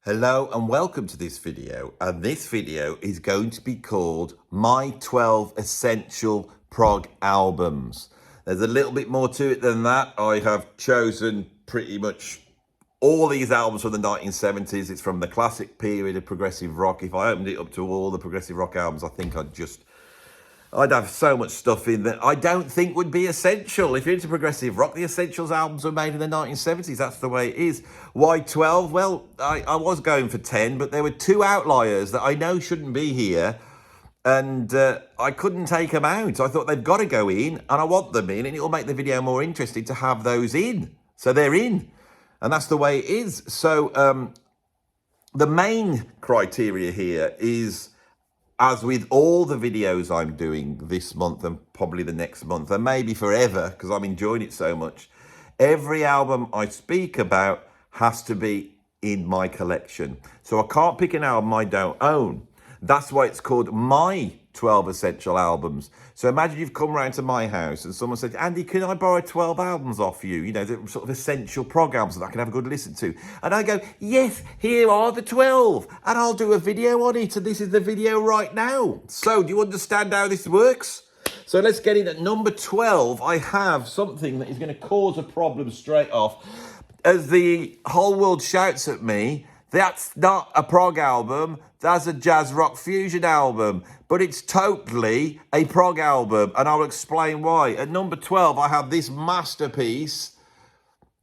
Hello and welcome to this video, and this video is going to be called My 12 Essential Prog Albums. There's a little bit more to it than that. I have chosen pretty much all these albums from the 1970s. It's from the classic period of progressive rock. If I opened it up to all the progressive rock albums, I think I'd have so much stuff in that I don't think would be essential. If you're into progressive rock, the Essentials albums were made in the 1970s. That's the way it is. Why 12? Well, I was going for 10, but there were two outliers that I know shouldn't be here, and I couldn't take them out. I thought they've got to go in, and I want them in, and it'll make the video more interesting to have those in. So they're in, and that's the way it is. So the main criteria here is, as with all the videos I'm doing this month and probably the next month, and maybe forever, because I'm enjoying it so much, every album I speak about has to be in my collection. So I can't pick an album I don't own. That's why it's called My 12 Essential Albums. So imagine you've come round to my house and someone said, Andy, can I borrow 12 albums off you? You know, the sort of essential prog albums that I can have a good listen to. And I go, yes, here are the 12. And I'll do a video on it. And this is the video right now. So do you understand how this works? So let's get in at number 12. I have something that is going to cause a problem straight off. As the whole world shouts at me, that's not a prog album, that's a jazz rock fusion album, but it's totally a prog album, and I'll explain why. At number 12, I have this masterpiece,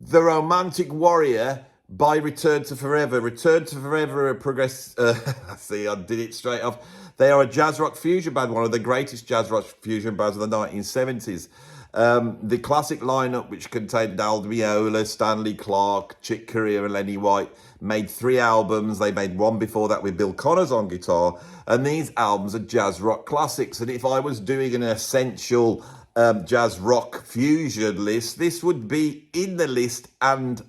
The Romantic Warrior by Return to Forever. Return to Forever, see, I did it straight off. They are a jazz rock fusion band, one of the greatest jazz rock fusion bands of the 1970s. The classic lineup, which contained Al Di Meola, Stanley Clarke, Chick Corea and Lenny White, made 3 albums. They made one before that with Bill Connors on guitar, and these albums are jazz rock classics. And if I was doing an essential jazz rock fusion list, this would be in the list and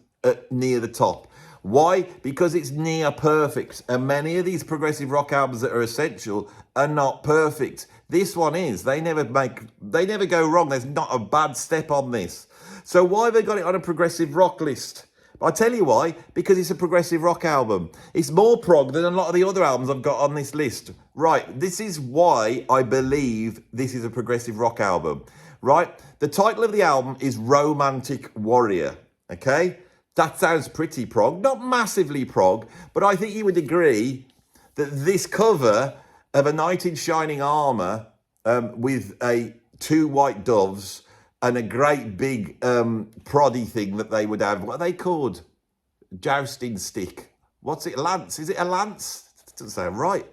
near the top. Why? Because it's near perfect, and many of these progressive rock albums that are essential are not perfect. This one is. They never go wrong. There's not a bad step on this. So why have they got it on a progressive rock list? I'll tell you why. Because it's a progressive rock album. It's more prog than a lot of the other albums I've got on this list. Right, this is why I believe this is a progressive rock album. Right, the title of the album is Romantic Warrior, okay? That sounds pretty prog, not massively prog, but I think you would agree that this cover of a knight in shining armour with 2 white doves and a great big proddy thing that they would have. What are they called? Jousting stick. What's it? Lance? Is it a lance? That doesn't sound right.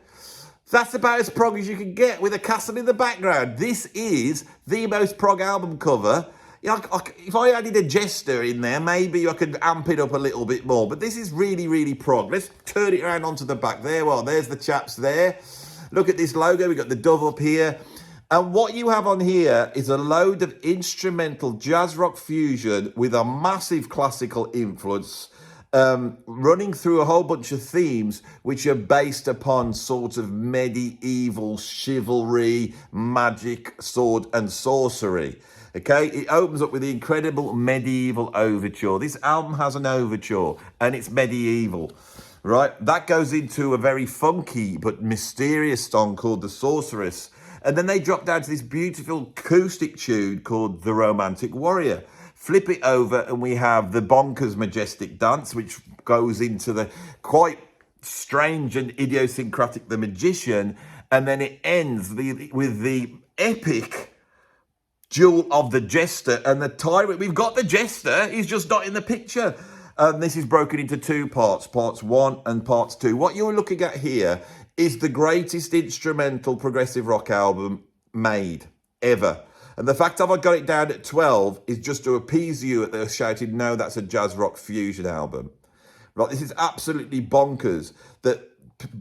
That's about as prog as you can get with a castle in the background. This is the most prog album cover. If I added a jester in there, maybe I could amp it up a little bit more. But this is really, really prog. Let's turn it around onto the back there. Well, there's the chaps there. Look at this logo. We've got the dove up here. And what you have on here is a load of instrumental jazz rock fusion with a massive classical influence, running through a whole bunch of themes which are based upon sort of medieval chivalry, magic, sword and sorcery. Okay, it opens up with the incredible medieval overture. This album has an overture and it's medieval, right? That goes into a very funky but mysterious song called The Sorceress. And then they drop down to this beautiful acoustic tune called The Romantic Warrior. Flip it over and we have the bonkers majestic dance, which goes into the quite strange and idiosyncratic The Magician. And then it ends with the epic Jewel of the Jester and the Tyrant. We've got the Jester, he's just not in the picture. And this is broken into 2 parts, parts 1 and parts 2. What you're looking at here is the greatest instrumental progressive rock album made ever. And the fact I've got it down at 12 is just to appease you that they're shouting, no, that's a jazz rock fusion album. Right, this is absolutely bonkers that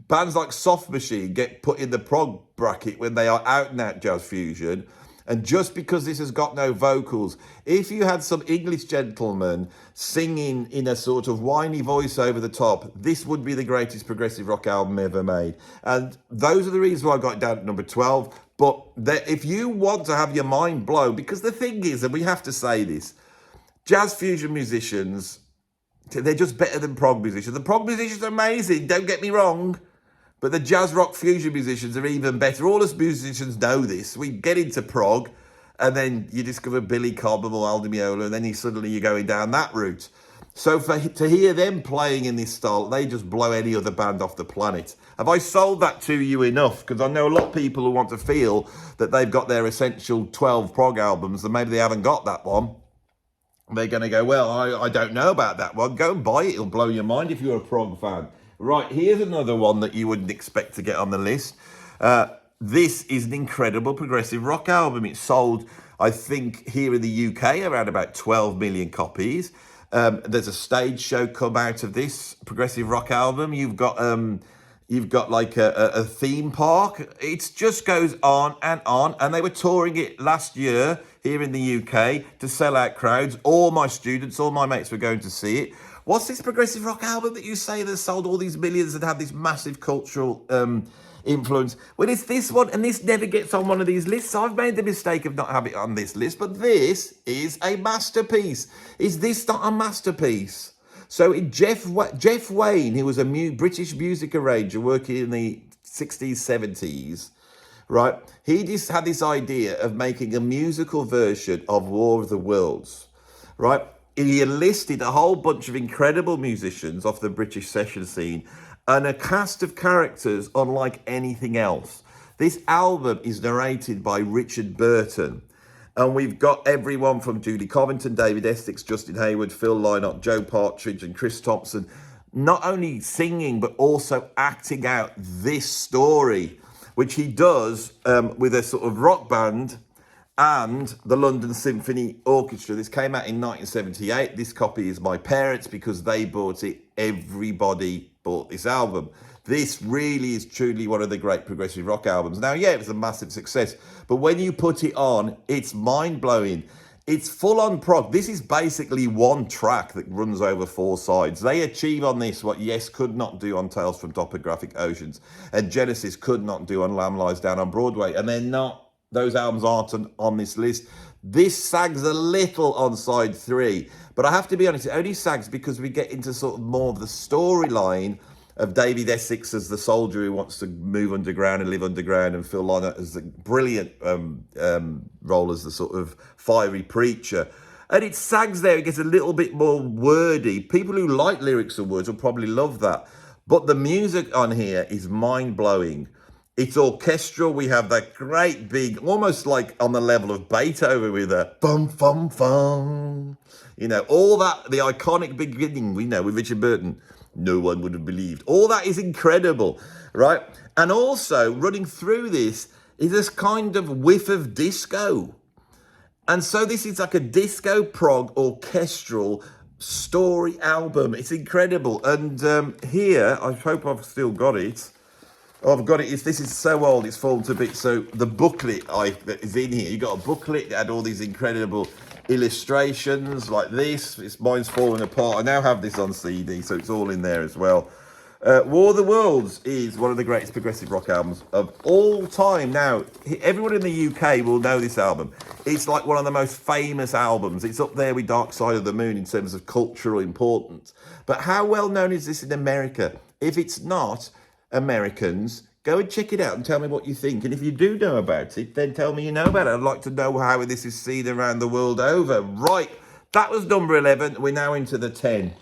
bands like Soft Machine get put in the prog bracket when they are out and out jazz fusion. And just because this has got no vocals, if you had some English gentleman singing in a sort of whiny voice over the top, this would be the greatest progressive rock album ever made. And those are the reasons why I got it down at number 12. But if you want to have your mind blown, because the thing is, and we have to say this, jazz fusion musicians They're just better than prog musicians. The prog musicians are amazing, don't get me wrong. But the jazz rock fusion musicians are even better. All us musicians know this. We get into prog, and then you discover Billy Cobham or Aldi Meola, and then suddenly you're going down that route. So to hear them playing in this style, they just blow any other band off the planet. Have I sold that to you enough? Because I know a lot of people who want to feel that they've got their essential 12 prog albums, and maybe they haven't got that one. They're going to go, well, I don't know about that one. Go and buy it. It'll blow your mind if you're a prog fan. Right, here's another one that you wouldn't expect to get on the list. This is an incredible progressive rock album. It sold, I think, here in the UK, around about 12 million copies. There's a stage show come out of this progressive rock album. You've got like a theme park. It just goes on. And they were touring it last year here in the UK to sell out crowds. All my students, all my mates were going to see it. What's this progressive rock album that you say that sold all these millions and had this massive cultural influence? Well, it's this one, and this never gets on one of these lists. I've made the mistake of not having it on this list, but this is a masterpiece. Is this not a masterpiece? So Jeff Wayne, who was a British music arranger working in the 60s, 70s, right? He just had this idea of making a musical version of War of the Worlds, right? He enlisted a whole bunch of incredible musicians off the British session scene and a cast of characters unlike anything else. This album is narrated by Richard Burton. And we've got everyone from Judy Covington, David Essex, Justin Hayward, Phil Lynott, Joe Partridge and Chris Thompson, not only singing, but also acting out this story, which he does with a sort of rock band and the London Symphony Orchestra. This came out in 1978. This copy is my parents' because they bought it. Everybody bought this album. This really is truly one of the great progressive rock albums. Now, yeah, it was a massive success, but when you put it on, it's mind-blowing. It's full-on prog. This is basically one track that runs over 4 sides. They achieve on this what Yes could not do on Tales from Topographic Oceans, and Genesis could not do on Lamb Lies Down on Broadway, and they're not. Those albums aren't on this list. This sags a little on side 3, but I have to be honest, it only sags because we get into sort of more of the storyline of David Essex as the soldier who wants to move underground and live underground, and Phil Lynott as the brilliant role as the sort of fiery preacher. And it sags there, it gets a little bit more wordy. People who like lyrics and words will probably love that. But the music on here is mind-blowing. It's orchestral. We have that great big, almost like on the level of Beethoven with a bum, bum, bum. You know, all that, the iconic beginning we know with Richard Burton. No one would have believed. All that is incredible, right? And also running through this is this kind of whiff of disco. And so this is like a disco prog orchestral story album. It's incredible. And here, I hope I've still got it. I've got it. This is so old, it's fallen to bits. So the booklet that is in here, you got a booklet that had all these incredible illustrations like this. Mine's falling apart. I now have this on CD, so it's all in there as well. War of the Worlds is one of the greatest progressive rock albums of all time. Now, everyone in the UK will know this album. It's like one of the most famous albums. It's up there with Dark Side of the Moon in terms of cultural importance. But how well known is this in America? If it's not, Americans, go and check it out and tell me what you think. And if you do know about it, then tell me you know about it. I'd like to know how this is seen around the world over. Right, that was number 11. We're now into the 10.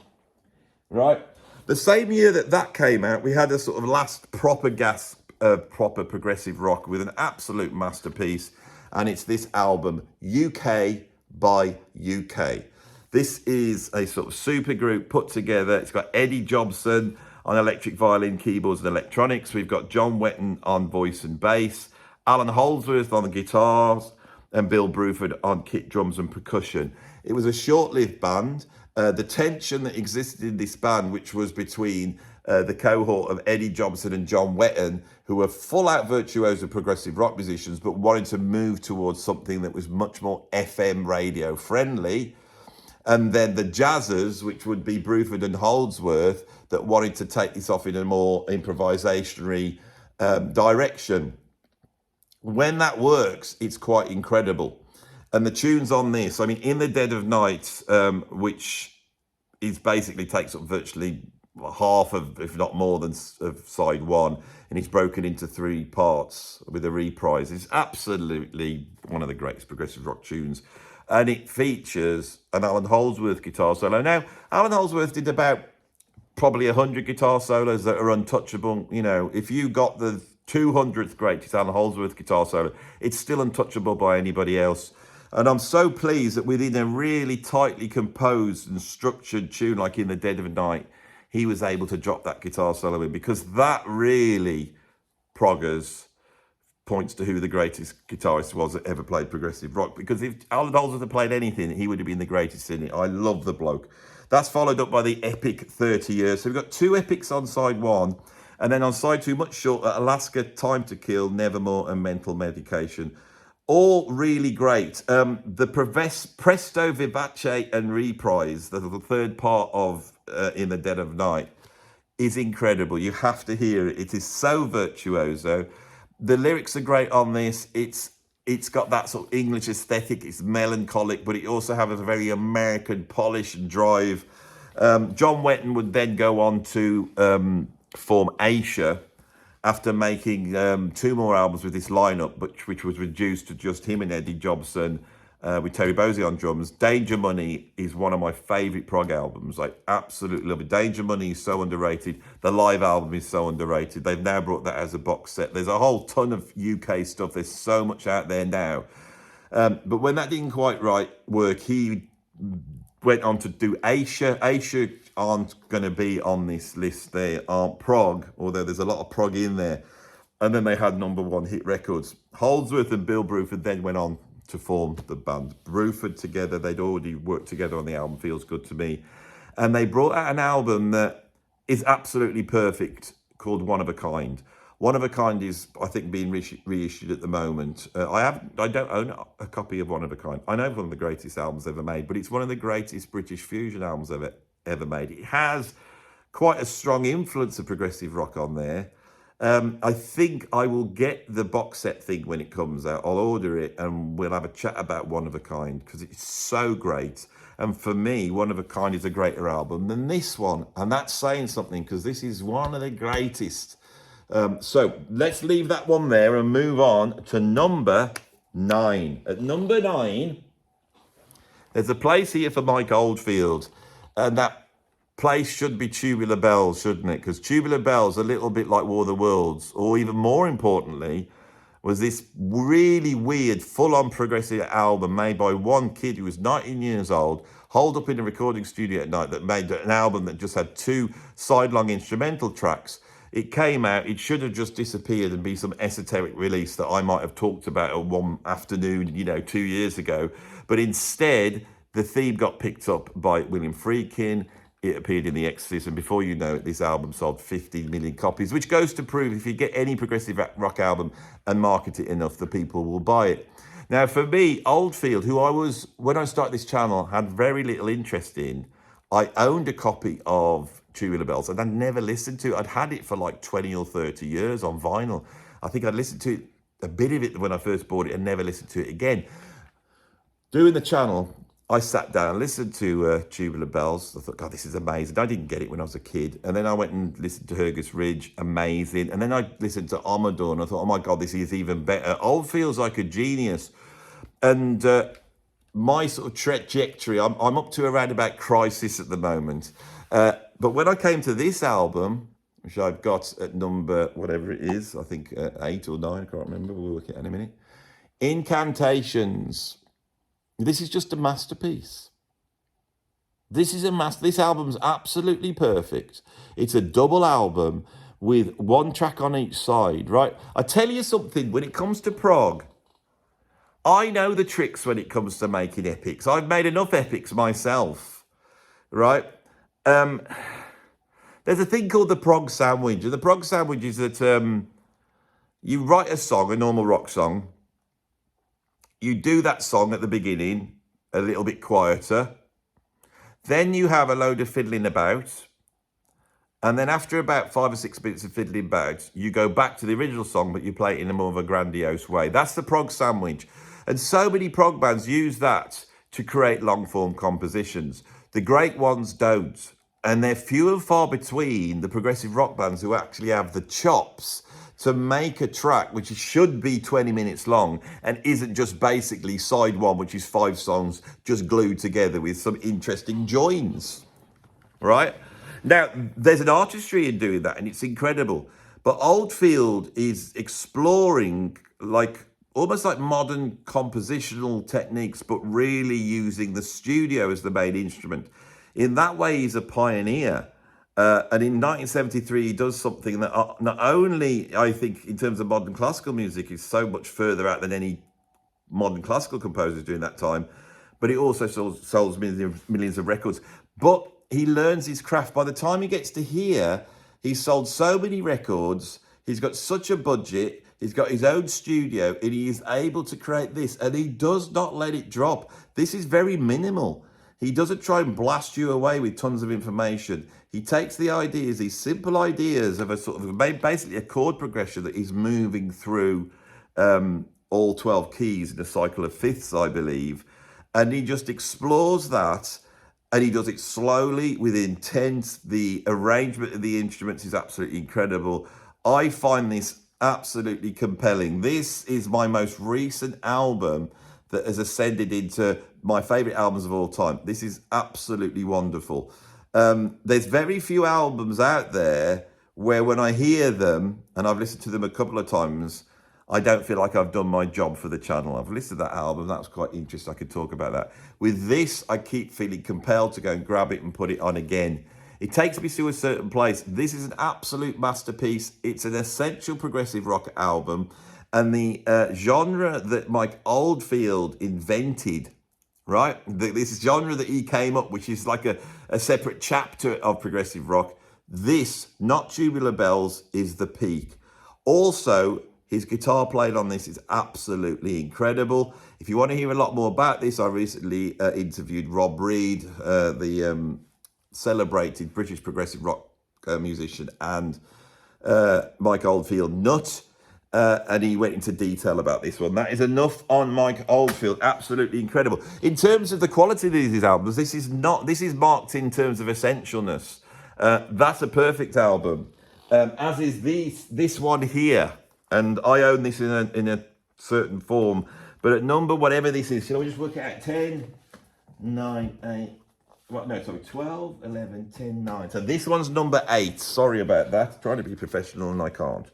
Right, the same year that came out, we had a sort of last proper gasp of proper progressive rock with an absolute masterpiece. And it's this album, UK by UK. This is a sort of super group put together. It's got Eddie Jobson on electric violin, keyboards and electronics. We've got John Wetton on voice and bass, Alan Holdsworth on the guitars, and Bill Bruford on kit, drums and percussion. It was a short-lived band. The tension that existed in this band, which was between the cohort of Eddie Jobson and John Wetton, who were full-out virtuoso progressive rock musicians, but wanted to move towards something that was much more FM radio friendly. And then the jazzers, which would be Bruford and Holdsworth, that wanted to take this off in a more improvisationary direction. When that works, it's quite incredible. And the tunes on this, I mean, In the Dead of Night, which is basically takes up virtually half of, if not more than, of side one, and it's broken into 3 parts with a reprise. It's absolutely one of the greatest progressive rock tunes, and it features an Alan Holdsworth guitar solo. Now, Alan Holdsworth did about probably 100 guitar solos that are untouchable. You know, if you got the 200th greatest Alan Holdsworth guitar solo, it's still untouchable by anybody else. And I'm so pleased that within a really tightly composed and structured tune like In the Dead of Night, he was able to drop that guitar solo in, because that really, proggers, points to who the greatest guitarist was that ever played progressive rock. Because if Alan Holdsworth had played anything, he would have been the greatest in it. I love the bloke. That's followed up by the epic 30 Years. So we've got 2 epics on side 1. And then on side 2, much shorter, Alaska, Time to Kill, Nevermore, and Mental Medication. All really great. The Presto Vivace and Reprise, the 3rd part of In the Dead of Night, is incredible. You have to hear it. It is so virtuoso. The lyrics are great on this. It's got that sort of English aesthetic. It's melancholic, but it also has a very American polish and drive. John Wetton would then go on to form Asia after making 2 more albums with this lineup, which was reduced to just him and Eddie Jobson, with Terry Bozzio on drums. Danger Money is one of my favourite prog albums. I absolutely love it. Danger Money is so underrated. The live album is so underrated. They've now brought that as a box set. There's a whole ton of UK stuff. There's so much out there now. But when that didn't quite work, he went on to do Asia. Asia aren't going to be on this list. They aren't prog, although there's a lot of prog in there. And then they had #1 hit records. Holdsworth and Bill Bruford then went on to form the band Bruford together. They'd already worked together on the album Feels Good to Me. And they brought out an album that is absolutely perfect called One of a Kind. One of a Kind is, I think, being reissued at the moment. I don't own a copy of One of a Kind. I know one of the greatest albums ever made, but it's one of the greatest British fusion albums ever made. It has quite a strong influence of progressive rock on there. I think I will get the box set thing when it comes out. I'll order it and we'll have a chat about One of a Kind, because it's so great. And for me, One of a Kind is a greater album than this one. And that's saying something, because this is one of the greatest. So let's leave that one there and move on to number 9. At number 9, there's a place here for Mike Oldfield. And that place should be Tubular Bells, shouldn't it? Because Tubular Bells, a little bit like War of the Worlds, or even more importantly, was this really weird, full-on progressive album made by one kid who was 19 years old, holed up in a recording studio at night, that made an album that just had 2 sidelong instrumental tracks. It came out, it should have just disappeared and be some esoteric release that I might have talked about at one afternoon, 2 years ago. But instead, the theme got picked up by William Friedkin. It appeared in The Exorcist, and before you know it, this album sold 50 million copies, which goes to prove if you get any progressive rock album and market it enough, the people will buy it. Now, for me, Oldfield, who when I started this channel, had very little interest in, I owned a copy of Tubular Bells, and I'd never listened to it. I'd had it for like 20 or 30 years on vinyl. I think I'd listened to a bit of it when I first bought it and never listened to it again. Doing the channel, I sat down and listened to Tubular Bells. I thought, God, this is amazing. I didn't get it when I was a kid. And then I went and listened to Hergus Ridge, amazing. And then I listened to Amador, and I thought, oh my God, this is even better. Oldfield's like a genius. And my sort of trajectory, I'm up to around about Crisis at the moment. But when I came to this album, which I've got at number, whatever it is, I think 8 or 9, I can't remember. We'll work it out in a minute. Incantations. This is just a masterpiece. This album's absolutely perfect. It's a double album with 1 track on each side, right? I tell you something, when it comes to prog, I know the tricks when it comes to making epics. I've made enough epics myself, right? There's a thing called the prog sandwich. And the prog sandwich is that you write a song, a normal rock song. You do that song at the beginning, a little bit quieter. Then you have a load of fiddling about. And then after about 5 or 6 minutes of fiddling about, you go back to the original song, but you play it in a more of a grandiose way. That's the prog sandwich. And so many prog bands use that to create long-form compositions. The great ones don't. And they're few and far between, the progressive rock bands who actually have the chops to make a track which should be 20 minutes long and isn't just basically side one, which is 5 songs just glued together with some interesting joins, right? Now, there's an artistry in doing that, and it's incredible. But Oldfield is exploring almost like modern compositional techniques, but really using the studio as the main instrument. In that way, he's a pioneer. And in 1973, he does something that not only, I think, in terms of modern classical music, is so much further out than any modern classical composers during that time, but he also sells millions of records. But he learns his craft. By the time he gets to here, he's sold so many records, he's got such a budget, he's got his own studio, and he is able to create this, and he does not let it drop. This is very minimal. He doesn't try and blast you away with tons of information. He takes the ideas, these simple ideas of a sort of basically a chord progression that is moving through all 12 keys in a cycle of fifths, I believe. And he just explores that, and he does it slowly with intent. The arrangement of the instruments is absolutely incredible. I find this absolutely compelling. This is my most recent album that has ascended into my favorite albums of all time. This is absolutely wonderful. There's very few albums out there where when I hear them, and I've listened to them a couple of times, I don't feel like I've done my job for the channel. I've listened to that album. That was quite interesting. I could talk about that. With this, I keep feeling compelled to go and grab it and put it on again. It takes me to a certain place. This is an absolute masterpiece. It's an essential progressive rock album. And the genre that Mike Oldfield invented, right? This genre that he came up, which is like a separate chapter of progressive rock. This, not Tubular Bells, is the peak. Also, his guitar playing on this is absolutely incredible. If you want to hear a lot more about this, I recently interviewed Rob Reed, the celebrated British progressive rock musician, and Mike Oldfield nut. And he went into detail about this one. That is enough on Mike Oldfield. Absolutely incredible. In terms of the quality of these albums, this is marked in terms of essentialness. That's a perfect album, as is this one here. And I own this in a certain form. But at number whatever this is, shall we just work it out? 10, 9, 8. What? No, sorry, 12, 11, 10, 9. So this one's number 8. Sorry about that. Trying to be professional and I can't.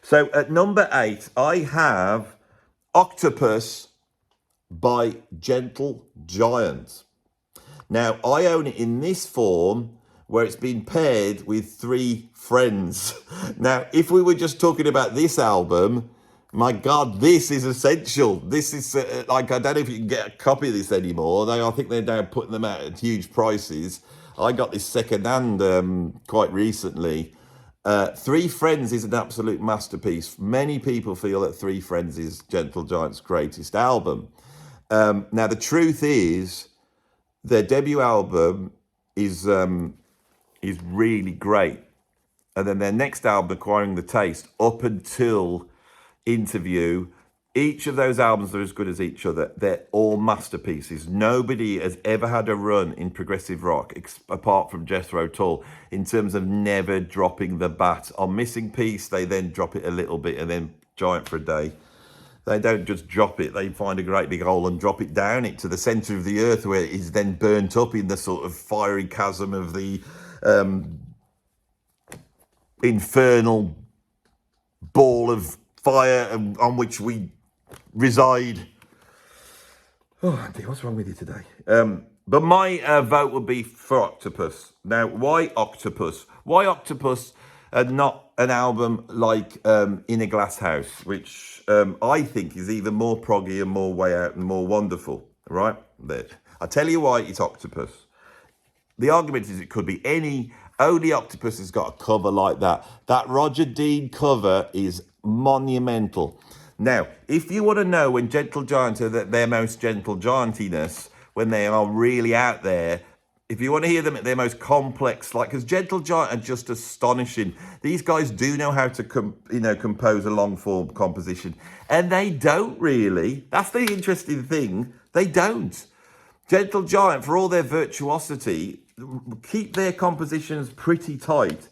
So at number 8, I have Octopus by Gentle Giant. Now, I own it in this form where it's been paired with 3 friends. Now, if we were just talking about this album, my God, this is essential. This is I don't know if you can get a copy of this anymore. I think they're now putting them out at huge prices. I got this secondhand quite recently. 3 Friends is an absolute masterpiece. Many people feel that 3 Friends is Gentle Giant's greatest album. Now, the truth is, their debut album is really great. And then their next album, Acquiring the Taste, up until Interview, each of those albums are as good as each other. They're all masterpieces. Nobody has ever had a run in progressive rock, apart from Jethro Tull, in terms of never dropping the bat. On Missing Piece, they then drop it a little bit, and then Giant for a Day. They don't just drop it. They find a great big hole and drop it down it to the centre of the earth, where it is then burnt up in the sort of fiery chasm of the infernal ball of fire on which we reside. Oh, Andy, what's wrong with you today? But my vote would be for Octopus. Now, why Octopus? Why Octopus and not an album like In a Glass House, which I think is even more proggy and more way out and more wonderful, right? There. I'll tell you why it's Octopus. The argument is it could be only Octopus has got a cover like that. That Roger Dean cover is monumental. Now, if you want to know when Gentle Giant are at their most gentle giantiness, when they are really out there, if you want to hear them at their most complex, because Gentle Giant are just astonishing. These guys do know how to compose a long-form composition, and they don't really. That's the interesting thing. They don't. Gentle Giant, for all their virtuosity, keep their compositions pretty tight,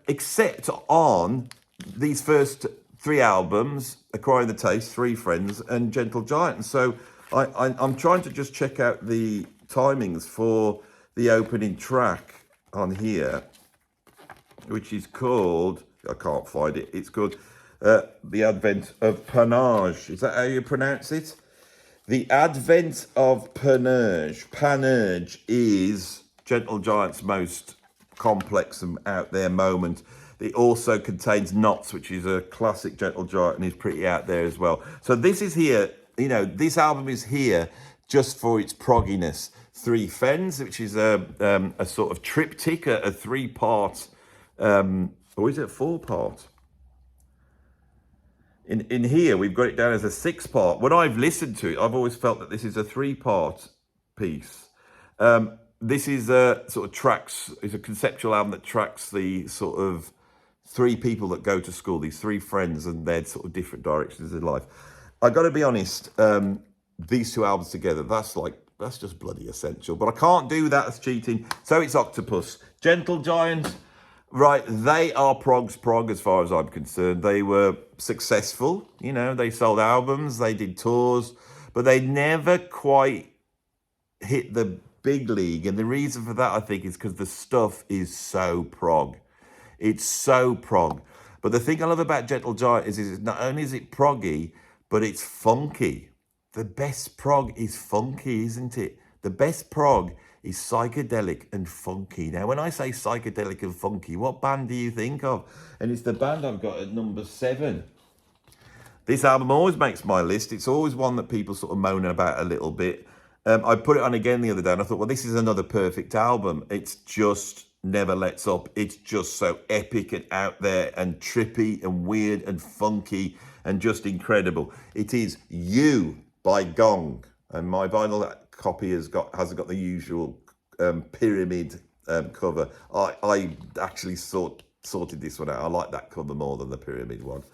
except on these first three albums, Acquiring the Taste, Three Friends, and Gentle Giant. And so I'm trying to just check out the timings for the opening track on here, which is called, I can't find it, it's called The Advent of Panache. Is that how you pronounce it? The Advent of Panache. Panache is Gentle Giant's most complex and out there moment. It also contains Knots, which is a classic Gentle Giant and is pretty out there as well. So this is here, you know, this album is here just for its progginess. Three Friends, which is a sort of triptych, a three-part, or is it four-part? In here, we've got it down as a six-part. When I've listened to it, I've always felt that this is a three-part piece. This is a sort of tracks, it's a conceptual album that tracks the sort of three people that go to school, these three friends and their sort of different directions in life. I got to be honest, these two albums together, that's just bloody essential. But I can't do that as cheating. So it's Octopus. Gentle Giant, right, they are prog's prog as far as I'm concerned. They were successful, you know, they sold albums, they did tours, but they never quite hit the big league. And the reason for that, I think, is because the stuff is so prog. It's so prog. But the thing I love about Gentle Giant is not only is it proggy, but it's funky. The best prog is funky, isn't it? The best prog is psychedelic and funky. Now, when I say psychedelic and funky, what band do you think of? And it's the band I've got at number 7. This album always makes my list. It's always one that people sort of moan about a little bit. I put it on again the other day and I thought, well, this is another perfect album. It's just never lets up. It's just so epic and out there and trippy and weird and funky and just incredible. It is You by Gong. And my vinyl copy hasn't got the usual pyramid cover. I actually sorted this one out. I like that cover more than the pyramid one.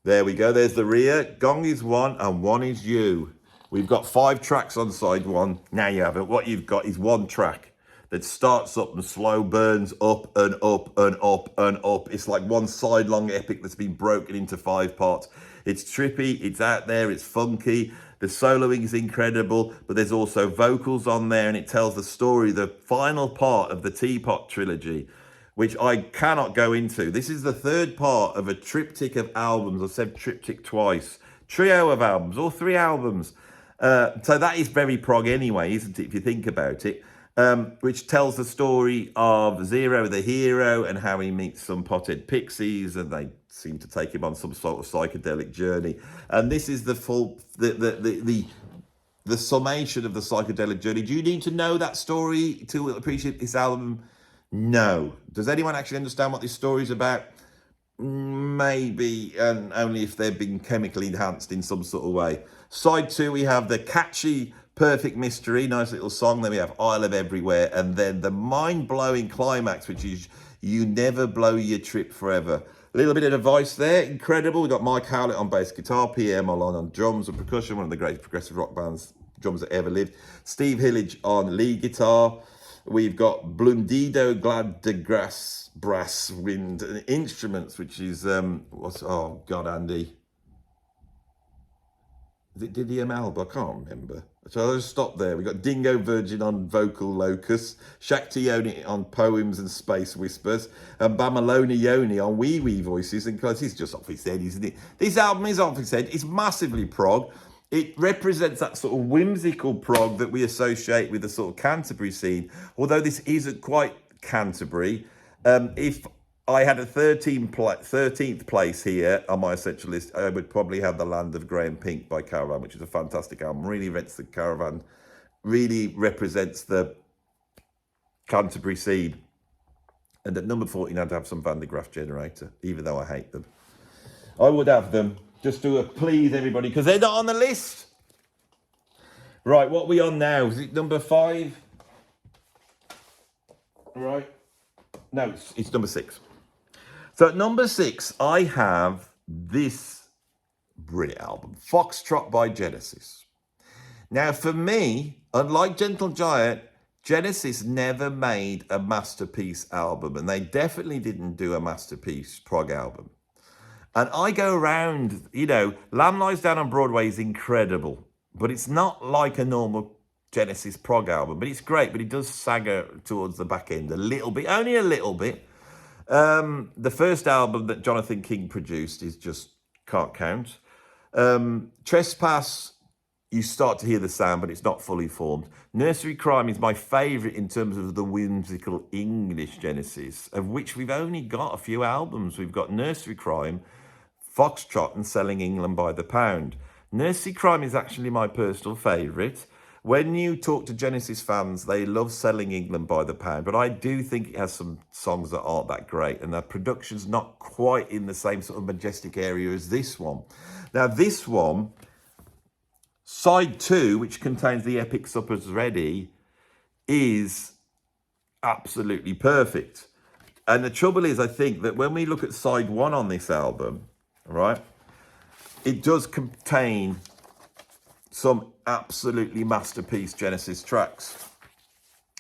There we go. There's the rear. Gong is 1 and 1 is You. We've got 5 tracks on side 1. Now you have it. What you've got is 1 track that starts up and slow burns up and up and up and up. It's like one side-long epic that's been broken into 5 parts. It's trippy, it's out there, it's funky. The soloing is incredible, but there's also vocals on there, and it tells the story, the final part of the Teapot trilogy, which I cannot go into. This is the 3rd part of a triptych of albums. I've said triptych twice. Trio of albums, or 3 albums. So that is very prog anyway, isn't it, if you think about it? Which tells the story of Zero the hero and how he meets some pothead pixies and they seem to take him on some sort of psychedelic journey. And this is the full, the summation of the psychedelic journey. Do you need to know that story to appreciate this album? No. Does anyone actually understand what this story is about? Maybe, and only if they've been chemically enhanced in some sort of way. Side 2, we have the catchy Perfect Mystery, nice little song. Then we have I Love Everywhere, and then the mind-blowing climax, which is You Never Blow Your Trip Forever. A little bit of advice there, incredible. We've got Mike Howlett on bass guitar, Pierre Malone on drums and percussion, one of the great progressive rock bands, drums that ever lived. Steve Hillage on lead guitar. We've got Blundido Glad de Grass brass, wind and instruments, which is, oh God, Andy. Is it Diddy Alba? I can't remember. So I'll just stop there. We've got Dingo Virgin on vocal locus, Shakti Yoni on poems and space whispers, and Bamaloni Yoni on wee wee voices. And because it's just off his head, isn't it? This album is off his head. It's massively prog. It represents that sort of whimsical prog that we associate with the sort of Canterbury scene. Although this isn't quite Canterbury. If I had a 13th place here on my essential list, I would probably have The Land of Grey and Pink by Caravan, which is a fantastic album. Really represents the Caravan, really represents the Canterbury scene. And at number 14, I'd have some Van de Graaff Generator, even though I hate them. I would have them, just to please everybody, because they're not on the list. Right, what are we on now? Is it number 5? Right. No, it's number 6. So at number 6, I have this brilliant album, Foxtrot by Genesis. Now, for me, unlike Gentle Giant, Genesis never made a masterpiece album, and they definitely didn't do a masterpiece prog album. And I go around, you know, Lamb Lies Down on Broadway is incredible, but it's not like a normal Genesis prog album, but it's great, but it does stagger towards the back end a little bit, only a little bit. The first album that Jonathan King produced is just can't count. Trespass, you start to hear the sound, but it's not fully formed. Nursery Crime is my favourite in terms of the whimsical English Genesis, of which we've only got a few albums. We've got Nursery Crime, Foxtrot, and Selling England by the Pound. Nursery Crime is actually my personal favourite. When you talk to Genesis fans, they love Selling England by the Pound, but I do think it has some songs that aren't that great, and the production's not quite in the same sort of majestic area as this one. Now, this one, Side 2, which contains the epic Supper's Ready, is absolutely perfect. And the trouble is, I think that when we look at Side 1 on this album, right, it does contain some absolutely masterpiece Genesis tracks.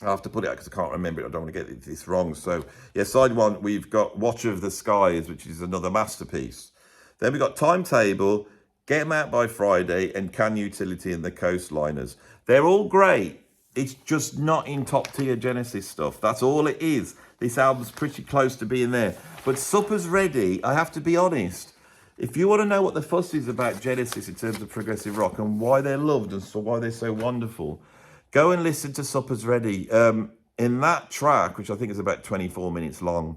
I have to put it out because I can't remember it. I don't want to get this wrong. So, yeah, Side 1, we've got Watcher of the Skies, which is another masterpiece. Then we've got Timetable, Get 'Em Out by Friday, and Can Utility and the Coastliners. They're all great. It's just not in top tier Genesis stuff. That's all it is. This album's pretty close to being there. But Supper's Ready, I have to be honest, if you want to know what the fuss is about Genesis in terms of progressive rock and why they're loved and so why they're so wonderful, go and listen to Supper's Ready. In that track, which I think is about 24 minutes long,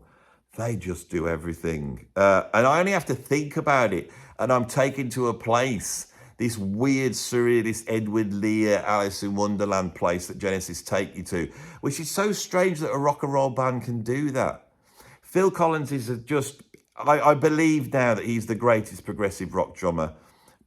they just do everything. And I only have to think about it, and I'm taken to a place, this weird, surrealist Edward Lear, Alice in Wonderland place that Genesis take you to, which is so strange that a rock and roll band can do that. Phil Collins is just... I believe now that he's the greatest progressive rock drummer.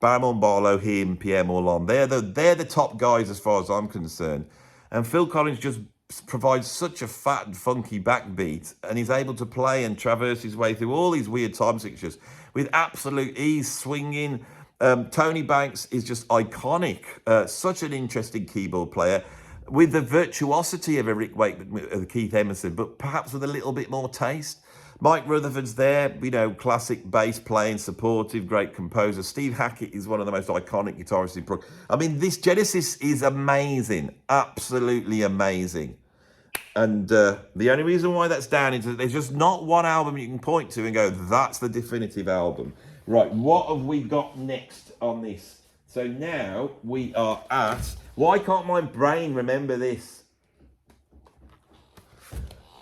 Barrymore Barlow, him, Pierre Morlon, they're the top guys as far as I'm concerned. And Phil Collins just provides such a fat and funky backbeat, and he's able to play and traverse his way through all these weird time signatures with absolute ease, swinging. Tony Banks is just iconic. Such an interesting keyboard player with the virtuosity of a Rick Wakeman, of Keith Emerson, but perhaps with a little bit more taste. Mike Rutherford's there, you know, classic bass playing, supportive, great composer. Steve Hackett is one of the most iconic guitarists in prog. I mean, this Genesis is amazing, absolutely amazing. And the only reason why that's down is that there's just not one album you can point to and go, that's the definitive album. Right, what have we got next on this? So now we are at, why can't my brain remember this?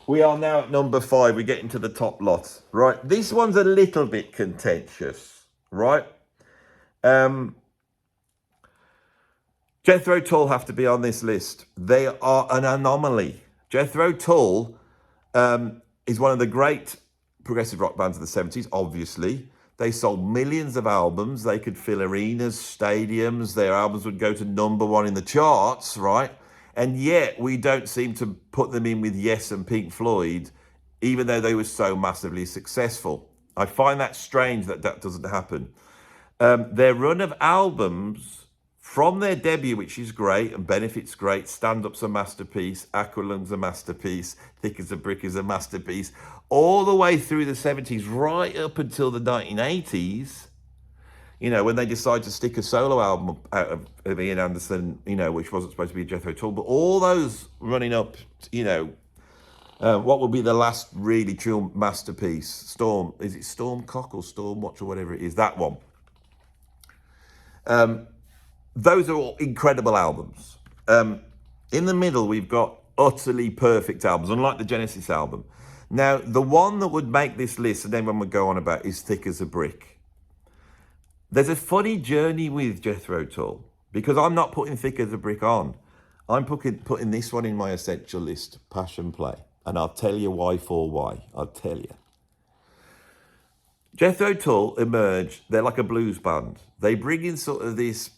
We are now at number 5. We're getting to the top lot. Right, this one's a little bit contentious, right? Jethro Tull have to be on this list. They are an anomaly. Jethro Tull is one of the great progressive rock bands of the 70s, obviously. They sold millions of albums. They could fill arenas, stadiums. Their albums would go to number 1 in the charts, right? And yet we don't seem to put them in with Yes and Pink Floyd, even though they were so massively successful. I find that strange that that doesn't happen. Their run of albums from their debut, which is great, and Benefit's great, Stand Up's a masterpiece, Aqualung's a masterpiece, Thick as a Brick is a masterpiece, all the way through the 70s, right up until the 1980s, you know, when they decided to stick a solo album out of Ian Anderson, you know, which wasn't supposed to be a Jethro Tull, but all those running up, you know, what will be the last really true masterpiece? Storm, is it Stormcock or Stormwatch or whatever it is? That one. Those are all incredible albums. In the middle, we've got utterly perfect albums, unlike the Genesis album. Now, the one that would make this list, and everyone would go on about, is Thick as a Brick. There's a funny journey with Jethro Tull, because I'm not putting Thick as a Brick on. I'm putting this one in my essential list, Passion Play. And I'll tell you why for why. I'll tell you. Jethro Tull emerged, they're like a blues band. They bring in sort of this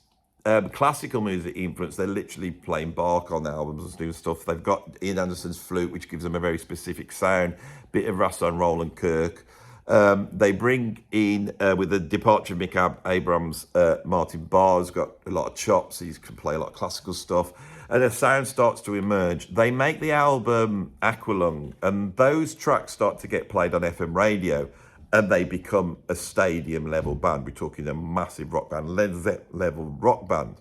classical music influence. They're literally playing Bach on the albums and doing stuff. They've got Ian Anderson's flute, which gives them a very specific sound. Bit of Rasson Roland Kirk. They bring in, with the departure of Mick Abrams, Martin Barr's got a lot of chops. He can play a lot of classical stuff. And a sound starts to emerge. They make the album Aqualung, and those tracks start to get played on FM radio, and they become a stadium level band. We're talking a massive rock band, Led Zeppelin level rock band.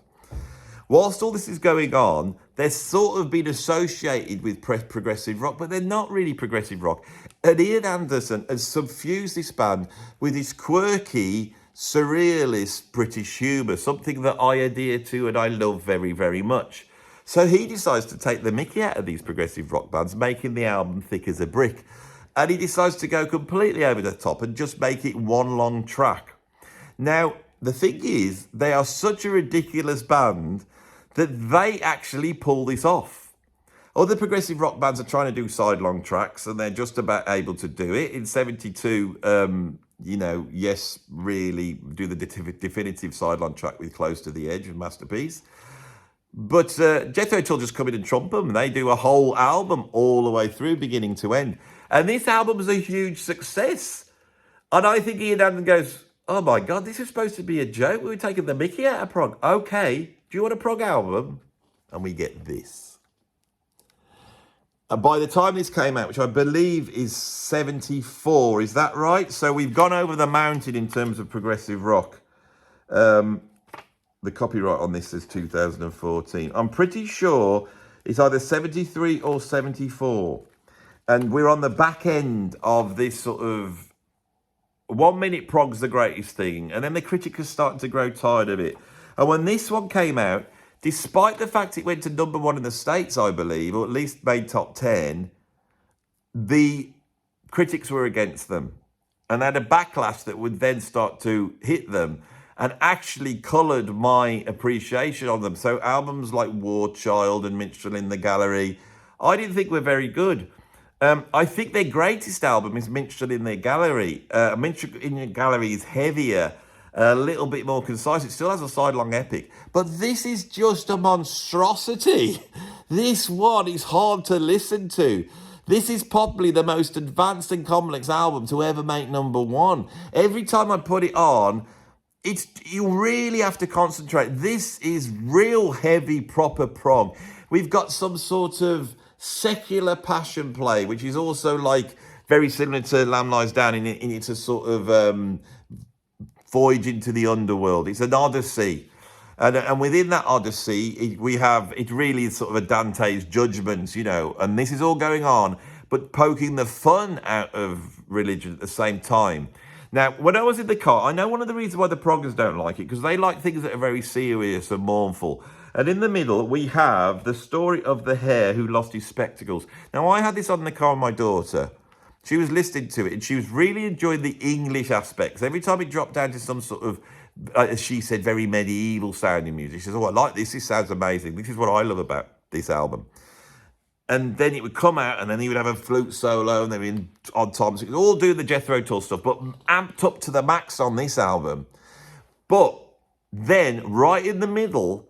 Whilst all this is going on, they're sort of been associated with progressive rock, but they're not really progressive rock. And Ian Anderson has suffused this band with his quirky, surrealist British humour, something that I adhere to and I love very, very much. So he decides to take the mickey out of these progressive rock bands, making the album thick as a brick. And he decides to go completely over the top and just make it one long track. Now, the thing is, they are such a ridiculous band that they actually pull this off. Other progressive rock bands are trying to do side-long tracks, and they're just about able to do it. In 72, Yes really do the definitive side-long track with Close to the Edge, a masterpiece. But Jethro Tull just come in and trump them. They do a whole album all the way through, beginning to end. And this album is a huge success. And I think Ian Anderson goes, oh my God, this is supposed to be a joke. We were taking the mickey out of prog. Okay, do you want a prog album? And we get this. And by the time this came out, which I believe is 74, is that right? So we've gone over the mountain in terms of progressive rock. The copyright on this is 2014. I'm pretty sure it's either 73 or 74. And we're on the back end of this sort of 1 minute prog's the greatest thing. And then the critics are starting to grow tired of it. And when this one came out, despite the fact it went to #1 in the States, I believe, or at least made top 10, the critics were against them. And they had a backlash that would then start to hit them, and actually coloured my appreciation of them. So albums like War Child and Minstrel in the Gallery, I didn't think were very good. I think their greatest album is Minstrel in the Gallery. Minstrel in the Gallery is heavier, a little bit more concise. It still has a sidelong epic. But this is just a monstrosity. This one is hard to listen to. This is probably the most advanced and complex album to ever make #1. Every time I put it on, you really have to concentrate. This is real heavy, proper prog. We've got some sort of secular passion play, which is also like very similar to Lamb Lies Down in it's a sort of voyage into the underworld. It's an odyssey. And within that odyssey, it really is sort of a Dante's Judgment, and this is all going on, but poking the fun out of religion at the same time. Now, when I was in the car, I know one of the reasons why the proggers don't like it, because they like things that are very serious and mournful. And in the middle, we have the story of the hare who lost his spectacles. Now, I had this on in the car with my daughter. She was listening to it, and she was really enjoying the English aspects. Every time it dropped down to some sort of, as she said, very medieval sounding music, she says, oh, I like this. This sounds amazing. This is what I love about this album. And then it would come out, and then he would have a flute solo, and then in odd times, it would all do the Jethro Tull stuff, but amped up to the max on this album. But then, right in the middle,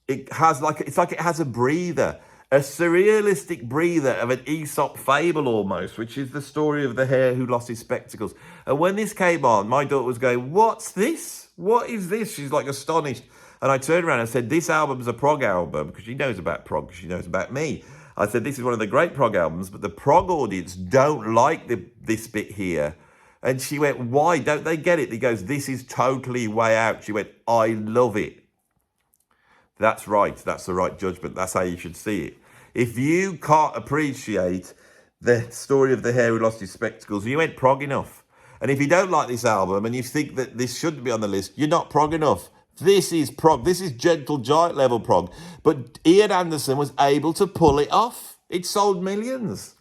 it's like it has a breather, a surrealistic breather of an Aesop fable almost, which is the story of the hare who lost his spectacles. And when this came on, my daughter was going, "What's this? What is this?" She's like astonished. And I turned around and said, "This album's a prog album," because she knows about prog, because she knows about me. I said, this is one of the great prog albums, but the prog audience don't like this bit here. And she went, why don't they get it? He goes, this is totally way out. She went, I love it. That's right. That's the right judgment. That's how you should see it. If you can't appreciate the story of the hare who lost his spectacles, you ain't prog enough. And if you don't like this album and you think that this shouldn't be on the list, you're not prog enough. This is prog. This is gentle giant level prog. But Ian Anderson was able to pull it off. It sold millions.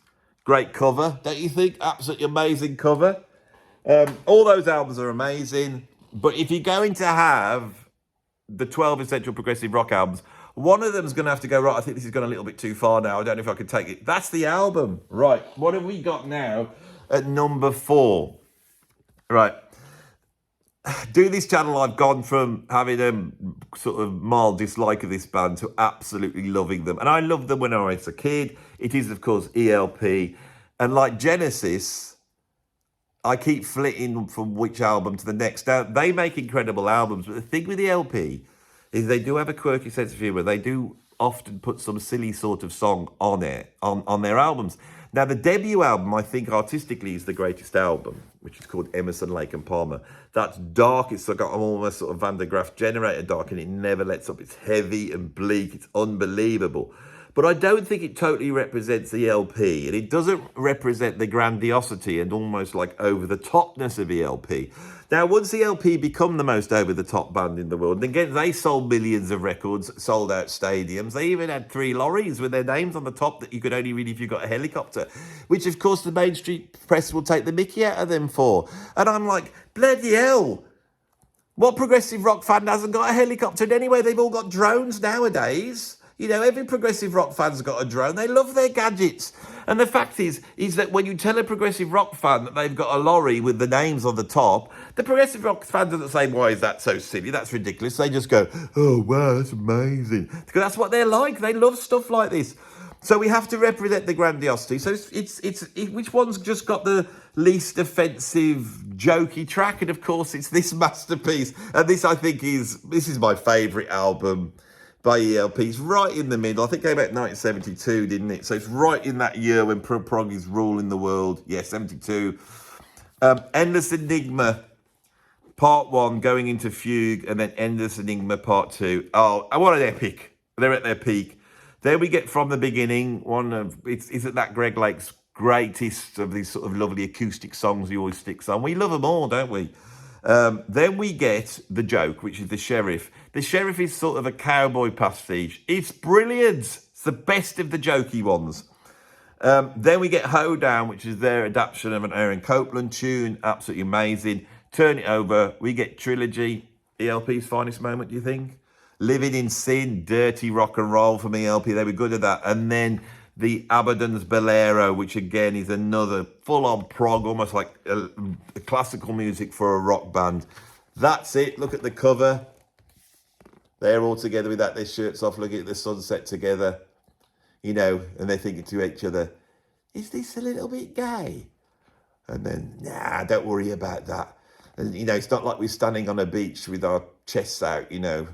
Great cover, don't you think? Absolutely amazing cover. All those albums are amazing. But if you're going to have the 12 essential progressive rock albums, one of them's going to have to go, right, I think this has gone a little bit too far now. I don't know if I can take it. That's the album. Right, what have we got now at #4? Right. Doing this channel, I've gone from having a sort of mild dislike of this band to absolutely loving them. And I loved them when I was a kid. It is, of course, ELP. And like Genesis, I keep flitting from which album to the next. Now, they make incredible albums, but the thing with the LP is they do have a quirky sense of humour. They do often put some silly sort of song on it, on their albums. Now, the debut album, I think, artistically, is the greatest album, which is called Emerson, Lake and Palmer. That's dark. It's got almost sort of Van der Graaf generator dark, and it never lets up. It's heavy and bleak. It's unbelievable. But I don't think it totally represents the LP, and it doesn't represent the grandiosity and almost like over-the-topness of the LP. Now, once the LP become the most over-the-top band in the world, and again, they sold millions of records, sold out stadiums. They even had 3 lorries with their names on the top that you could only read if you got a helicopter, which, of course, the mainstream press will take the mickey out of them for. And I'm like, bloody hell. What progressive rock fan hasn't got a helicopter? And anyway, they've all got drones nowadays. You know, every progressive rock fan's got a drone. They love their gadgets. And the fact is that when you tell a progressive rock fan that they've got a lorry with the names on the top, the progressive rock fan doesn't say, why is that so silly? That's ridiculous. They just go, oh, wow, that's amazing. Because that's what they're like. They love stuff like this. So we have to represent the grandiosity. So it's which one's just got the least offensive, jokey track? And of course, it's this masterpiece. And this, I think, this is my favourite album by ELP. It's right in the middle. I think it came out in 1972, didn't it? So it's right in that year when prog is ruling the world. Yeah, 72. Endless Enigma, Part 1, going into Fugue, and then Endless Enigma, Part 2. Oh, what an epic. They're at their peak. Then we get From the Beginning, isn't that Greg Lake's greatest of these sort of lovely acoustic songs he always sticks on? We love them all, don't we? Then we get The Joke, which is The Sheriff. The Sheriff is sort of a cowboy pastiche. It's brilliant. It's the best of the jokey ones. Then we get Hoedown, which is their adaptation of an Aaron Copland tune. Absolutely amazing. Turn It Over. We get Trilogy, ELP's finest moment, do you think? Living in Sin, dirty rock and roll from ELP. They were good at that. And then the Abaddon's Bolero, which again is another full-on prog, almost like a classical music for a rock band. That's it. Look at the cover. They're all together with that, their shirts off, looking at the sunset together, you know, and they're thinking to each other, is this a little bit gay? And then, nah, don't worry about that. And, you know, it's not like we're standing on a beach with our chests out, you know.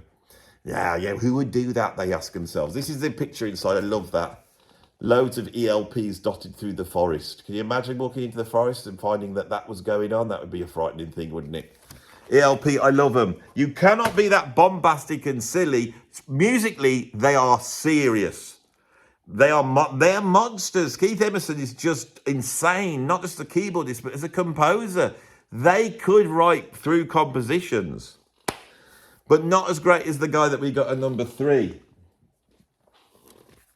Yeah, who would do that, they ask themselves. This is the picture inside. I love that. Loads of ELPs dotted through the forest. Can you imagine walking into the forest and finding that was going on? That would be a frightening thing, wouldn't it? ELP, I love them. You cannot be that bombastic and silly. Musically, they are serious. They are monsters. Keith Emerson is just insane, not just a keyboardist, but as a composer. They could write through compositions, but not as great as the guy that we got at number 3.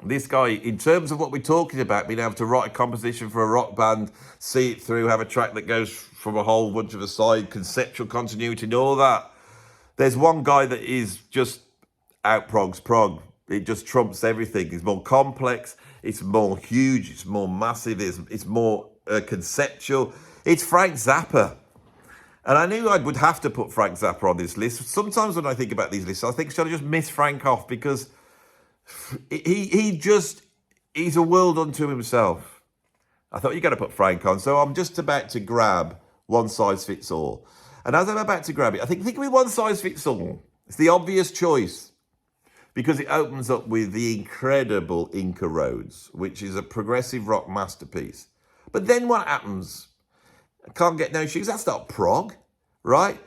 This guy, in terms of what we're talking about, being able to write a composition for a rock band, see it through, have a track that goes from a whole bunch of a side, conceptual continuity and all that. There's one guy that is just prog. It just trumps everything. It's more complex, it's more huge, it's more massive, it's more conceptual. It's Frank Zappa. And I knew I would have to put Frank Zappa on this list. Sometimes when I think about these lists, I think, should I just miss Frank off? Because he's a world unto himself. I thought, you got to put Frank on. So I'm just about to grab One Size Fits All. And as I'm about to grab it, I think with One Size Fits All, it's the obvious choice because it opens up with the incredible Inca Roads, which is a progressive rock masterpiece. But then what happens? Can't Get No Shoes. That's not prog, right?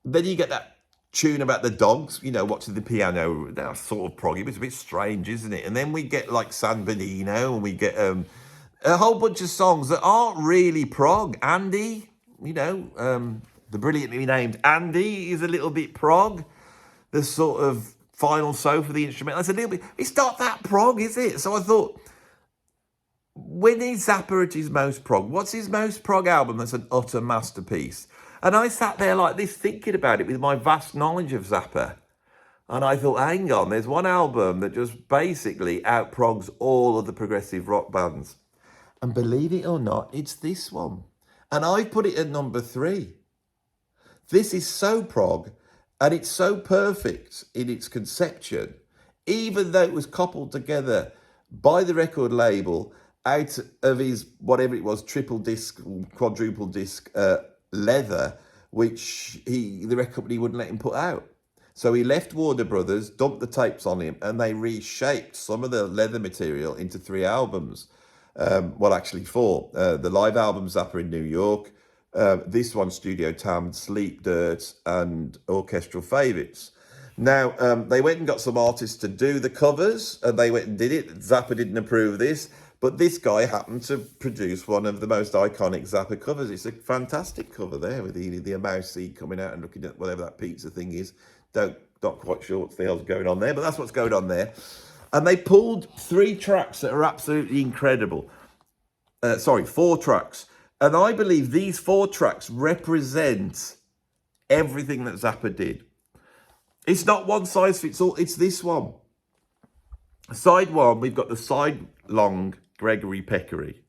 Then you get that tune about the dogs, you know, watching the piano. That's sort of proggy, but it's a bit strange, isn't it? And then we get like San Bernardino, and we get a whole bunch of songs that aren't really prog. Andy, you know, the brilliantly named Andy is a little bit prog. The sort of final so for the instrument, that's a little bit, it's not that prog, is it? So I thought, when is Zappa at his most prog? What's his most prog album that's an utter masterpiece? And I sat there like this thinking about it with my vast knowledge of Zappa. And I thought, hang on, there's one album that just basically out-progs all of the progressive rock bands. And believe it or not, it's this one. And I put it at number 3. This is so prog, and it's so perfect in its conception, even though it was coupled together by the record label out of his, whatever it was, triple disc, quadruple disc leather, which the record company wouldn't let him put out. So he left Warner Brothers, dumped the tapes on him, and they reshaped some of the leather material into 3 albums. Well, actually 4. The live album, Zappa in New York, this one, Studio Tam, Sleep Dirt, and Orchestral Favourites. Now, they went and got some artists to do the covers, and they went and did it. Zappa didn't approve of this, but this guy happened to produce one of the most iconic Zappa covers. It's a fantastic cover there with the mouse seat coming out and looking at whatever that pizza thing is. Not quite sure what the hell's going on there, but that's what's going on there. And they pulled 3 tracks that are absolutely incredible. 4 tracks. And I believe these 4 tracks represent everything that Zappa did. It's not one size fits all, it's this one. Side 1, we've got the side long Gregory Peccary.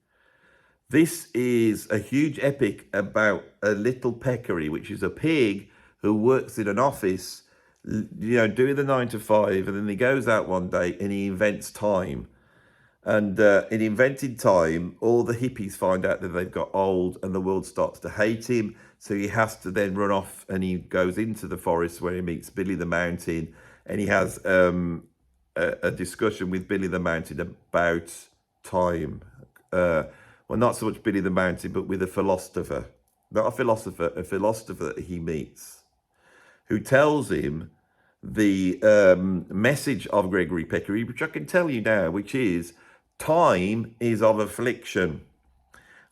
This is a huge epic about a little peccary, which is a pig who works in an office, doing the 9 to 5, and then he goes out one day and he invents time. And in invented time, all the hippies find out that they've got old and the world starts to hate him. So he has to then run off and he goes into the forest where he meets Billy the Mountain. And he has a discussion with Billy the Mountain about time. Well, not so much Billy the Mountain, but with a philosopher. Not a philosopher that he meets, who tells him the message of Gregory Peccary, which I can tell you now, which is, time is of affliction.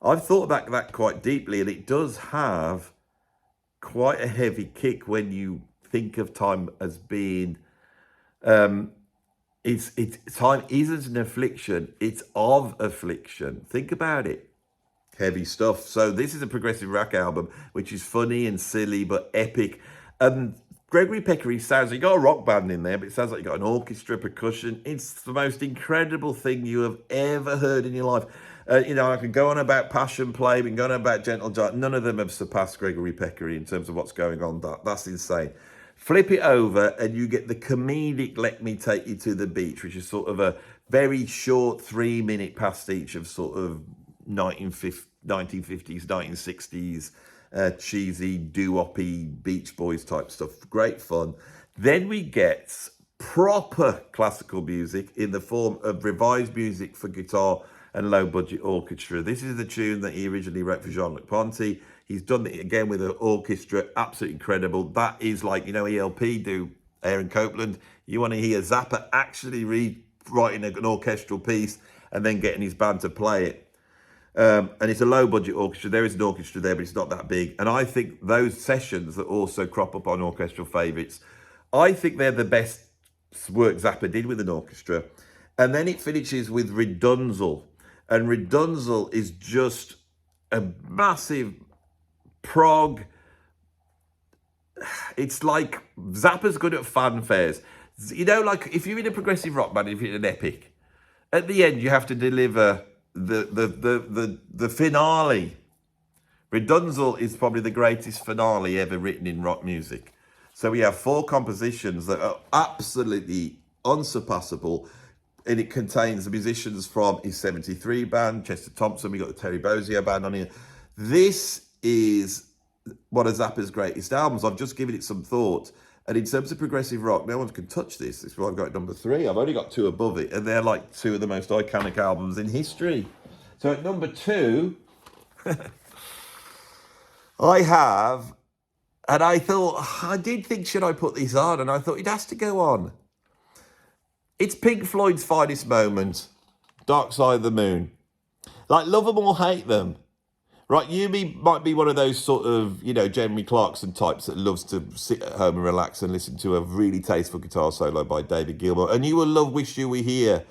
I've thought about that quite deeply, and it does have quite a heavy kick when you think of time as being, time isn't an affliction, it's of affliction. Think about it. Heavy stuff. So this is a progressive rock album, which is funny and silly, but epic. And Gregory Peccary sounds, you got a rock band in there, but it sounds like you got an orchestra, percussion. It's the most incredible thing you have ever heard in your life. I can go on about Passion Play, we can go on about Gentle Giant. None of them have surpassed Gregory Peccary in terms of what's going on. That's insane. Flip it over and you get the comedic Let Me Take You to the Beach, which is sort of a very short 3-minute pastiche of sort of 1950s, 1960s, cheesy, doo-woppy Beach Boys type stuff. Great fun. Then we get proper classical music in the form of revised music for guitar and low-budget orchestra. This is the tune that he originally wrote for Jean-Luc Ponty. He's done it again with an orchestra, absolutely incredible. That is like, ELP do, Aaron Copland. You want to hear Zappa actually rewriting an orchestral piece and then getting his band to play it. And it's a low-budget orchestra. There is an orchestra there, but it's not that big. And I think those sessions that also crop up on Orchestral Favourites, I think they're the best work Zappa did with an orchestra. And then it finishes with Redunzel. And Redunzel is just a massive prog. It's like Zappa's good at fanfares. Like if you're in a progressive rock band, if you're in an epic, at the end you have to deliver the finale. Redunzel is probably the greatest finale ever written in rock music. So we have 4 compositions that are absolutely unsurpassable, and it contains the musicians from his 73 band, Chester Thompson. We got the Terry Bozzio band on here. This is one of Zappa's greatest albums. I've just given it some thought. And in terms of progressive rock, no one can touch this. This is why I've got number 3. I've only got 2 above it, and they're like 2 of the most iconic albums in history. So at number 2, I have, and I did think, should I put this on? And I thought it has to go on. It's Pink Floyd's finest moment, Dark Side of the Moon. Like, love them or hate them. Right, you might be one of those sort of, Jeremy Clarkson types that loves to sit at home and relax and listen to a really tasteful guitar solo by David Gilmour. And you will love Wish You Were Here.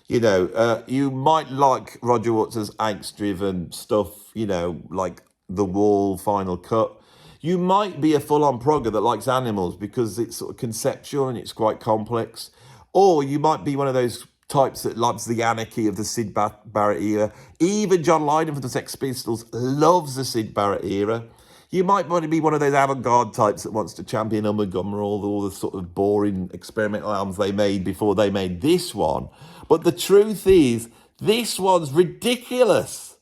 You might like Roger Waters' angst-driven stuff, like The Wall, Final Cut. You might be a full-on progger that likes Animals because it's sort of conceptual and it's quite complex. Or you might be one of those types that loves the anarchy of the Syd Barrett era. Even John Lydon from the Sex Pistols loves the Syd Barrett era. You might want to be one of those avant-garde types that wants to champion Ummagumma, all the sort of boring experimental albums they made before they made this one. But the truth is, This one's ridiculous.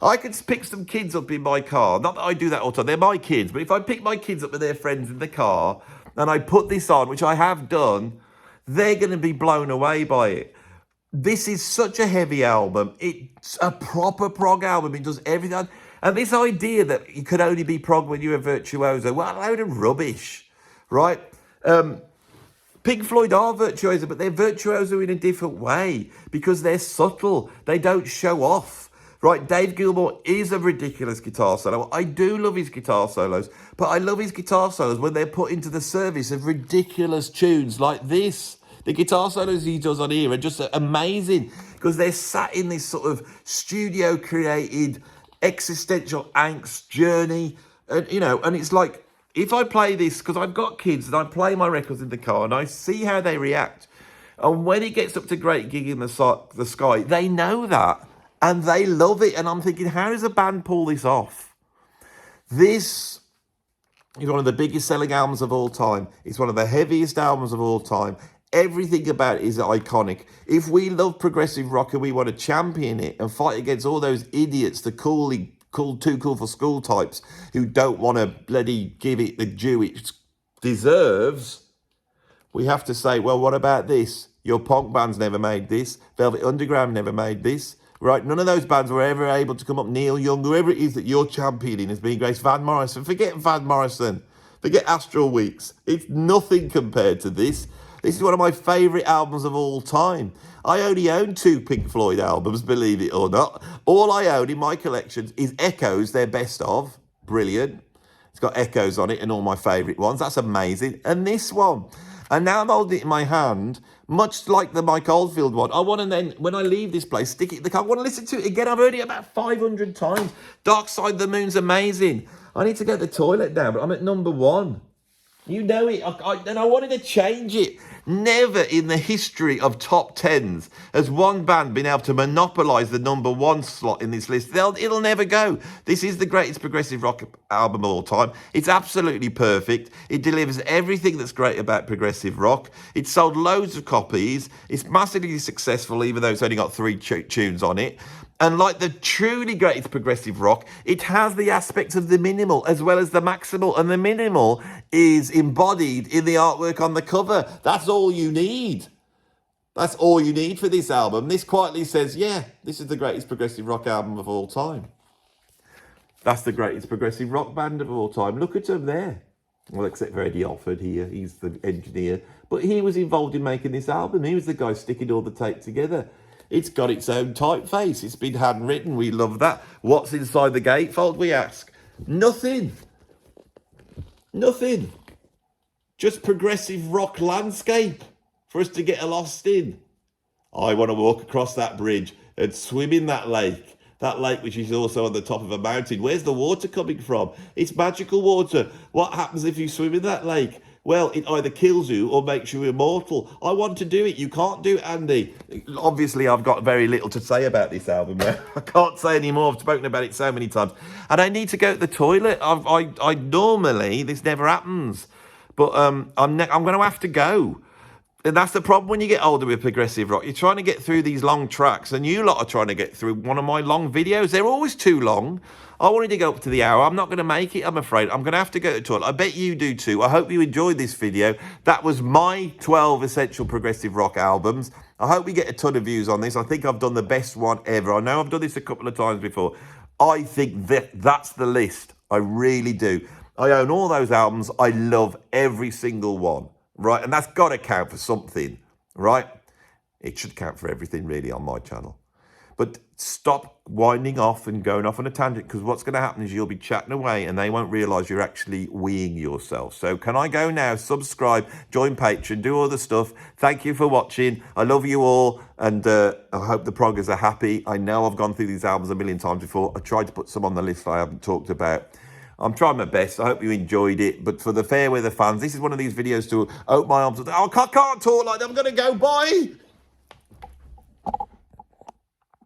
I could pick some kids up in my car. Not that I do that all the time. They're my kids. But if I pick my kids up with their friends in the car and I put this on, which I have done, they're going to be blown away by it. This is such a heavy album. It's a proper prog album. It does everything. And this idea that you could only be prog when you're a virtuoso, well, a load of rubbish, right? Pink Floyd are virtuoso, but they're virtuoso in a different way because they're subtle. They don't show off, right? Dave Gilmour is a ridiculous guitar solo. I do love his guitar solos, but I love his guitar solos when they're put into the service of ridiculous tunes like this. The guitar solos he does on here are just amazing because they're sat in this sort of studio-created existential angst journey. And, you know, and it's like, if I play this, because I've got kids and I play my records in the car and I see how they react. And when it gets up to Great Gig in the Sky, they know that and they love it. And I'm thinking, how does a band pull this off? This is one of the biggest selling albums of all time. It's one of the heaviest albums of all time. Everything about it is iconic. If we love progressive rock and we want to champion it and fight against all those idiots, the too cool for school types who don't want to bloody give it the due it deserves, we have to say, well, what about this? Your punk bands never made this. Velvet Underground never made this. Right? None of those bands were ever able to come up. Neil Young, whoever it is that you're championing as being Grace. Van Morrison. Forget Van Morrison. Forget Astral Weeks. It's nothing compared to this. This is one of my favourite albums of all time. I only own 2 Pink Floyd albums, believe it or not. All I own in my collections is Echoes, their best of. Brilliant. It's got Echoes on it and all my favourite ones. That's amazing. And this one. And now I'm holding it in my hand, much like the Mike Oldfield one. I want to then, when I leave this place, stick it in the car. I want to listen to it again. I've heard it about 500 times. Dark Side of the Moon's amazing. I need to go to the toilet now, but I'm at number 1. You know it. And I wanted to change it. Never in the history of top 10s has one band been able to monopolise the number 1 slot in this list. It'll never go. This is the greatest progressive rock album of all time. It's absolutely perfect. It delivers everything that's great about progressive rock. It's sold loads of copies. It's massively successful, even though it's only got 3 tunes on it. And like the truly greatest progressive rock, it has the aspects of the minimal as well as the maximal. And the minimal is embodied in the artwork on the cover. That's all you need. That's all you need for this album. This quietly says, yeah, this is the greatest progressive rock album of all time. That's the greatest progressive rock band of all time. Look at them there. Well, except for Eddie Alford here. He's the engineer. But he was involved in making this album. He was the guy sticking all the tape together. It's got its own typeface. It's been handwritten. We love that. What's inside the gatefold, we ask? Nothing. Nothing. Just progressive rock landscape for us to get lost in. I want to walk across that bridge and swim in that lake. That lake which is also on the top of a mountain. Where's the water coming from? It's magical water. What happens if you swim in that lake? Well, it either kills you or makes you immortal. I want to do it. You can't do it, Andy. Obviously, I've got very little to say about this album. I can't say any more. I've spoken about it so many times. And I need to go to the toilet. I normally, this never happens. But I'm going to have to go. And that's the problem when you get older with progressive rock. You're trying to get through these long tracks, and you lot are trying to get through one of my long videos. They're always too long. I wanted to go up to the hour. I'm not going to make it, I'm afraid. I'm going to have to go to the toilet. I bet you do too. I hope you enjoyed this video. That was my 12 essential progressive rock albums. I hope we get a ton of views on this. I think I've done the best one ever. I know I've done this a couple of times before. I think that's the list. I really do. I own all those albums. I love every single one. Right, and that's got to count for something, right? It should count for everything, really, on my channel. But stop winding off and going off on a tangent, because what's going to happen is you'll be chatting away and they won't realise you're actually weeing yourself. So can I go now? Subscribe, join Patreon, do all the stuff. Thank you for watching. I love you all, and I hope the proggers are happy. I know I've gone through these albums a million times before. I tried to put some on the list I haven't talked about. I'm trying my best. I hope you enjoyed it. But for the fair weather fans, this is one of these videos to open my arms. Oh, I can't talk like that. I'm going to go. Bye.